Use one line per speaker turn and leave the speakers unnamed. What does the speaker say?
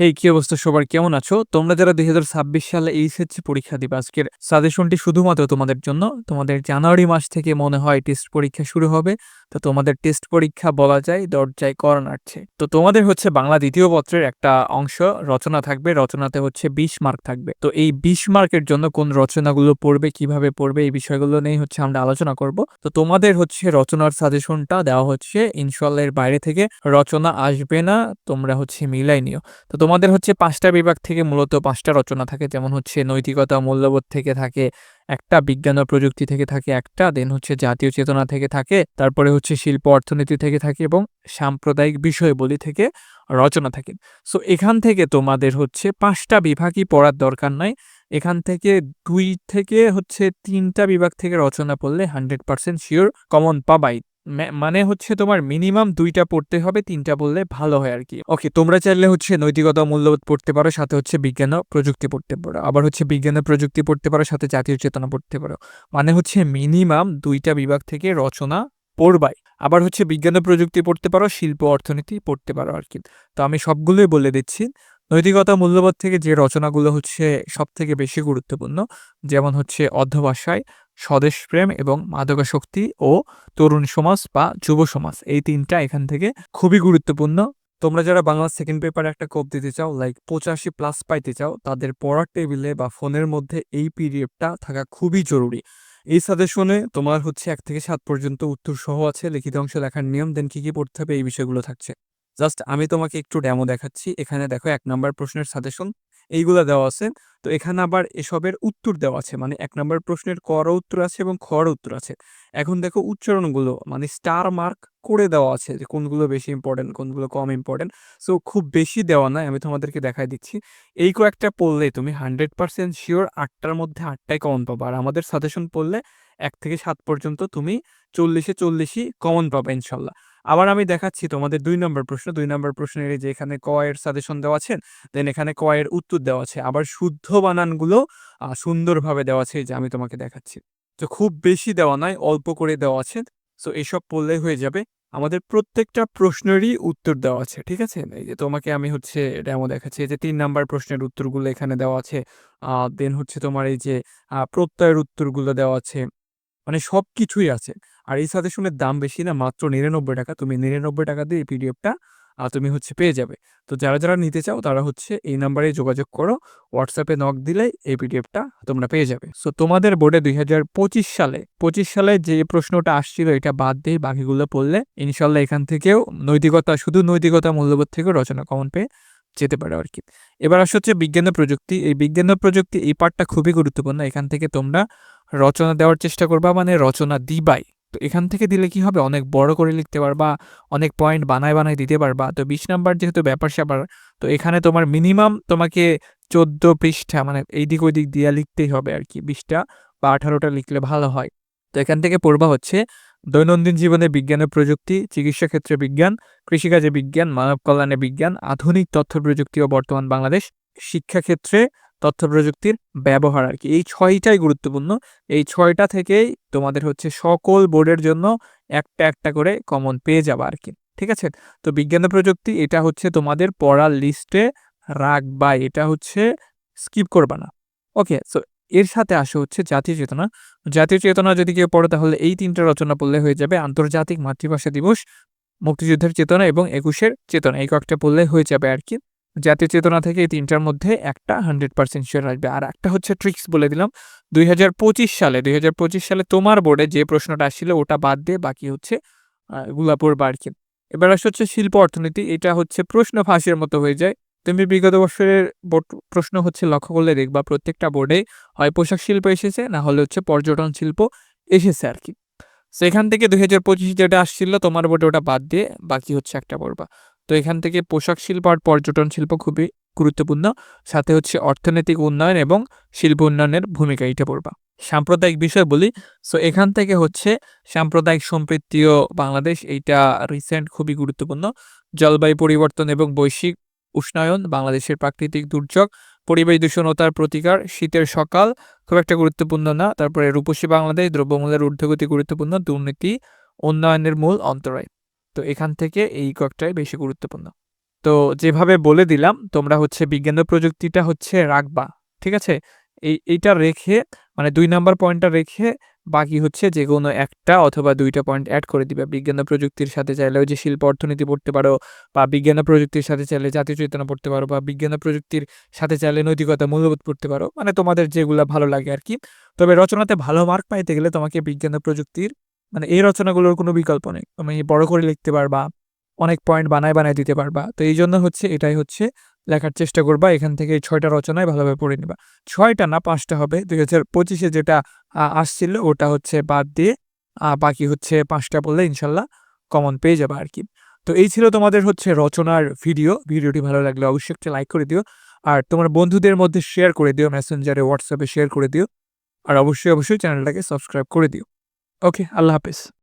এই কি অবস্থা সবার কেমন আছো? তোমরা যারা ২০২৬ সালে এইচএসসি পরীক্ষা দিবে আজকের সাজেশনটি শুধুমাত্র তোমাদের জন্য। তোমাদের জানুয়ারি মাস থেকে মনে হয় টেস্ট পরীক্ষা শুরু হবে। তো তোমাদের টেস্ট পরীক্ষা বলা যায় দরজায় কড়া নাড়ছে। তো তোমাদের হচ্ছে বাংলা ২য় পত্রের একটা অংশ রচনা থাকবে। রচনাতে হচ্ছে ২০ মার্ক থাকবে। তো এই ২০ মার্কের জন্য কোন রচনাগুলো পড়বে, কিভাবে পড়বে এই বিষয়গুলো নিয়েই হচ্ছে আমরা আলোচনা করব। তো তোমাদের হচ্ছে রচনার সাজেশনটা দেওয়া হচ্ছে ইনশাআল্লাহ এর বাইরে থেকে রচনা আসবে না। তোমরা হচ্ছে মিলাই নিও। তো তোমাদের হচ্ছে ৫টা বিভাগ থেকে মূলত ৫টা রচনা থাকে। যেমন হচ্ছে নৈতিকতা, মূল্যবোধ থেকে থাকে একটা, বিজ্ঞান ও প্রযুক্তি থেকে থাকে একটা, দেন হচ্ছে জাতীয় চেতনা থেকে থাকে, তারপরে হচ্ছে শিল্প অর্থনীতি থেকে থাকে এবং সাম্প্রদায়িক বিষয়াবলী থেকে রচনা থাকে। সো এখান থেকে তোমাদের হচ্ছে ৫টা বিভাগই পড়ার দরকার নাই। এখান থেকে ২ থেকে হচ্ছে ৩টা বিভাগ থেকে রচনা পড়লে 100% সিওর কমন পাবাই। মানে হচ্ছে তোমার মিনিমাম ২টা পড়তে হবে, ৩টা বললে ভালো হয় আরকি। ওকে, তোমরা চাইলে হচ্ছে নৈতিকতা ও মূল্যবোধ পড়তে পারো, সাথে হচ্ছে বিজ্ঞান ও প্রযুক্তি পড়তে পারো। আবার হচ্ছে বিজ্ঞান ও প্রযুক্তি পড়তে পারো, সাথে জাতীয় চেতনা পড়তে পারো। মানে হচ্ছে মিনিমাম ২টা বিভাগ থেকে রচনা পড়বাই। আবার হচ্ছে বিজ্ঞান ও প্রযুক্তি পড়তে পারো, শিল্প অর্থনীতি পড়তে পারো আরকি। তো আমি সবগুলোই বলে দিচ্ছি। নৈতিকতা মূল্যবোধ থেকে যে রচনাগুলো হচ্ছে সবথেকে বেশি গুরুত্বপূর্ণ, যেমন হচ্ছে অধ্যবসায়, স্বদেশপ্রেম এবং মাদকাসক্তি ও তরুণ সমাজ বা যুব সমাজ, এই ৩টা এখান থেকে খুবই গুরুত্বপূর্ণ। তোমরা যারা বাংলা সেকেন্ড পেপারে একটা কোপ দিতে চাও, লাইক ৮৫+ পাইতে চাও, তাদের পড়ার টেবিলে বা ফোনের মধ্যে এই পিডিএফটা থাকা খুবই জরুরি। এই সাজেশনে তোমার হচ্ছে ১ থেকে ৭ পর্যন্ত উত্তর সহ আছে, লিখিত অংশ লেখার নিয়ম, দেন কি কি পড়তে হবে এই বিষয়গুলো থাকছে। জাস্ট আমি তোমাকে একটু ডেমো দেখাচ্ছি। এখানে দেখো ১ নাম্বার প্রশ্নের সাজেশন এইগুলা দেওয়া আছে। তো এখানে আবার এসবের উত্তর দেওয়া আছে। মানে ১ নাম্বার প্রশ্নের ক র উত্তর আছে এবং খ র উত্তর আছে। এখন দেখো উচ্চারণগুলো মানে স্টার মার্ক করে দেওয়া আছে যে কোনগুলো বেশি ইম্পর্টেন্ট, কোনগুলো কম ইম্পর্টেন্ট। সো খুব বেশি দেওয়া নাই, আমি তোমাদেরকে দেখায় দিচ্ছি। এই কয়েকটা পড়লে তুমি 100% সিওর ৮টার মধ্যে ৮টাই কমন পাবা। আর আমাদের সাজেশন পড়লে ১ থেকে ৭ পর্যন্ত তুমি ৪০-এ ৪০ই কমন পাবা ইনশাল্লাহ। আবার আমি দেখাচ্ছি তোমাদের ২ নম্বর প্রশ্ন। ২ নম্বর প্রশ্নের এই যে এখানে ক এর সাজেশন দেওয়া আছে, দেন এখানে ক এর উত্তর দেওয়া আছে। আবার শুদ্ধ বানানগুলো সুন্দরভাবে দেওয়া আছে, এই যে আমি তোমাকে দেখাচ্ছি। তো খুব বেশি দেওয়া নাই, অল্প করে দেওয়া আছে। সো এসব পড়লেই হয়ে যাবে। আমাদের প্রত্যেকটা প্রশ্নেরই উত্তর দেওয়া আছে। ঠিক আছে? এই যে তোমাকে আমি হচ্ছে ডেমো দেখাচ্ছি। এই যে ৩ নাম্বার প্রশ্নের উত্তরগুলো এখানে দেওয়া আছে। দেন হচ্ছে তোমার এই যে প্রত্যয়ের উত্তরগুলো দেওয়া আছে। মানে সবকিছুই আছে। আর এই সাজেশনের দাম বেশি না, মাত্র ৳৯৯। তুমি ৳৯৯ দিয়ে এই পিডিএফটা তুমি হচ্ছে পেয়ে যাবে। তো যারা নিতে চাও তারা হচ্ছে এই নাম্বারে যোগাযোগ করো। WhatsApp এ নক দিলেই এই পিডিএফটা তোমরা পেয়ে যাবে। সো তোমাদের বোর্ডে ২০২৫ সালে যে প্রশ্নটা আসছিল এটা বাদ দিয়ে বাকিগুলো পড়লে ইনশাআল্লাহ এখান থেকেও নৈতিকতা, শুধু নৈতিকতা মূল্যবোধ থেকেও রচনা কমন পেয়ে যেতে পারো আরকি। এবার আসছে হচ্ছে বিজ্ঞান ও প্রযুক্তি। এই বিজ্ঞান ও প্রযুক্তি এই পার্টটা খুবই গুরুত্বপূর্ণ। এখান থেকে তোমরা রচনা দেওয়ার চেষ্টা করবা, মানে রচনা দিবাই। তো এখান থেকে দিলে কি হবে, অনেক বড় করে লিখতে পারবা, অনেক পয়েন্ট বানায় দিতে পারবা। তো ২০ নাম্বার যেহেতু ব্যাপার-স্যাপার, তো এখানে তোমার মিনিমাম তোমাকে ১৪ পৃষ্ঠা মানে এইদিক ওইদিক দিয়া লিখতেই হবে আরকি। ২০টা বা ১৮টা লিখলে ভালো হয়। তো এখান থেকে পড়বা হচ্ছে দৈনন্দিন জীবনে বিজ্ঞান ও প্রযুক্তি, চিকিৎসা ক্ষেত্রে বিজ্ঞান, কৃষিকাজে বিজ্ঞান, মানব কল্যাণে বিজ্ঞান, আধুনিক তথ্য প্রযুক্তি ও বর্তমান বাংলাদেশ, শিক্ষাক্ষেত্রে তথ্য প্রযুক্তির ব্যবহার আরকি। এই ৬টাই গুরুত্বপূর্ণ। এই ৬টা থেকেই তোমাদের হচ্ছে সকল বোর্ডের জন্য একটা করে কমন পেয়ে যাবা আরকি। ঠিক আছে? তো বিজ্ঞান ও প্রযুক্তি এটা হচ্ছে তোমাদের পড়ার লিস্টে রাখবাই। এটা হচ্ছে স্কিপ করবা না। ওকে? সো এর সাথে আসে হচ্ছে জাতীয় চেতনা। জাতীয় চেতনা যদি কেউ পড়ে তাহলে এই ৩টা রচনা পড়লে হয়ে যাবে। আন্তর্জাতিক মাতৃভাষা দিবস, মুক্তিযুদ্ধের চেতনা এবং একুশের চেতনা, এই কয়েকটা পড়লে হয়ে যাবে আরকি। জাতীয় চেতনা থেকে এই ৩টার মধ্যে একটা 100% শিওর আসবে। আর একটা হচ্ছে ট্রিক্স বলে দিলাম। ২০২৫ সালে তোমার বোর্ডে যে প্রশ্নটা আসছিল ওটা বাদ দিয়ে বাকি হচ্ছে এগুলা পড়বা আরকি। এবার আসছে হচ্ছে শিল্প অর্থনীতি। এটা হচ্ছে প্রশ্ন ফাঁসের মতো হয়ে যায়। তুমি বিগত বছরের বোর্ড প্রশ্ন হচ্ছে লক্ষ্য করলে দেখবা প্রত্যেকটা বোর্ডেই হয় পোশাক শিল্প এসেছে, না হলে হচ্ছে পর্যটন শিল্প এসেছে আরকি। সো এখান থেকে ২০২৫ যেটা আসছিল তোমার বোর্ডে ওটা বাদ দিয়ে বাকি হচ্ছে একটা পড়বা। তো এখান থেকে পোশাক শিল্প আর পর্যটন শিল্প খুবই গুরুত্বপূর্ণ। সাথে হচ্ছে অর্থনৈতিক উন্নয়ন এবং শিল্প উন্নয়নের ভূমিকা, এইটা পড়বা। সাম্প্রদায়িক বিষয় বলি। সো এখান থেকে হচ্ছে সাম্প্রদায়িক সম্প্রীতি ও বাংলাদেশ, এইটা রিসেন্ট খুবই গুরুত্বপূর্ণ। জলবায়ু পরিবর্তন এবং বৈশ্বিক উষ্ণায়ন, বাংলাদেশের প্রাকৃতিক দুর্যোগ, পরিবেশ দূষণ ও তার প্রতিকার, শীতের সকাল খুব একটা গুরুত্বপূর্ণ না। তারপরে রূপসী বাংলাদেশ, দ্রব্যমূল্যের ঊর্ধ্বগতি গুরুত্বপূর্ণ, দুর্নীতি উন্নয়নের মূল অন্তরায়। তো এখান থেকে এই কয়েকটাই বেশি গুরুত্বপূর্ণ। তো যেভাবে বলে দিলাম তোমরা হচ্ছে বিজ্ঞান ও প্রযুক্তিটা হচ্ছে রাখবা। ঠিক আছে? এইটা রেখে মানে ২ নাম্বার পয়েন্টটা রেখে বাকি হচ্ছে যেকোনো ১ টা অথবা ২ টা পয়েন্ট এড করে দিবা। বিজ্ঞান ও প্রযুক্তির সাথে চাইলে ওই যে শিল্প অর্থনীতি পড়তে পারো বা বিজ্ঞান ও প্রযুক্তির সাথে চাইলে জাতীয় চেতনা পড়তে পারো বা বিজ্ঞান ও প্রযুক্তির সাথে চাইলে নৈতিকতা, মূল্যবোধ পড়তে পারো। মানে তোমাদের যেগুলা ভালো লাগে আরকি। তবে রচনাতে ভালো মার্ক পাইতে গেলে তোমাকে বিজ্ঞান ও প্রযুক্তির মানে এই রচনাগুলোর কোনো বিকল্প নেই। তুমি বড় করে লিখতে পারবা, অনেক পয়েন্ট বানায় দিতে পারবা। তো এইজন্য হচ্ছে এটাই হচ্ছে লেখার চেষ্টা করবা। এখান থেকে ৬ টা রচনাই ভালোভাবে পড়ে নিবা। ৬ টা না ৫ টা হবে। ২০২৫ এ যেটা আসছিল ওটা হচ্ছে বাদ দিয়ে বাকি হচ্ছে ৫ টা পড়লে ইনশাল্লাহ কমন পেয়ে যাবা আরকি। তো এই ছিল তোমাদের হচ্ছে রচনার ভিডিও। ভিডিওটি ভালো লাগলে অবশ্যই একটা লাইক করে দিও। আর তোমার বন্ধুদের মধ্যে শেয়ার করে দিও। মেসেঞ্জারে, WhatsApp এ শেয়ার করে দিও। আর অবশ্যই চ্যানেলটাকে সাবস্ক্রাইব করে দিও। ওকে, আল্লাহ হাফেজ।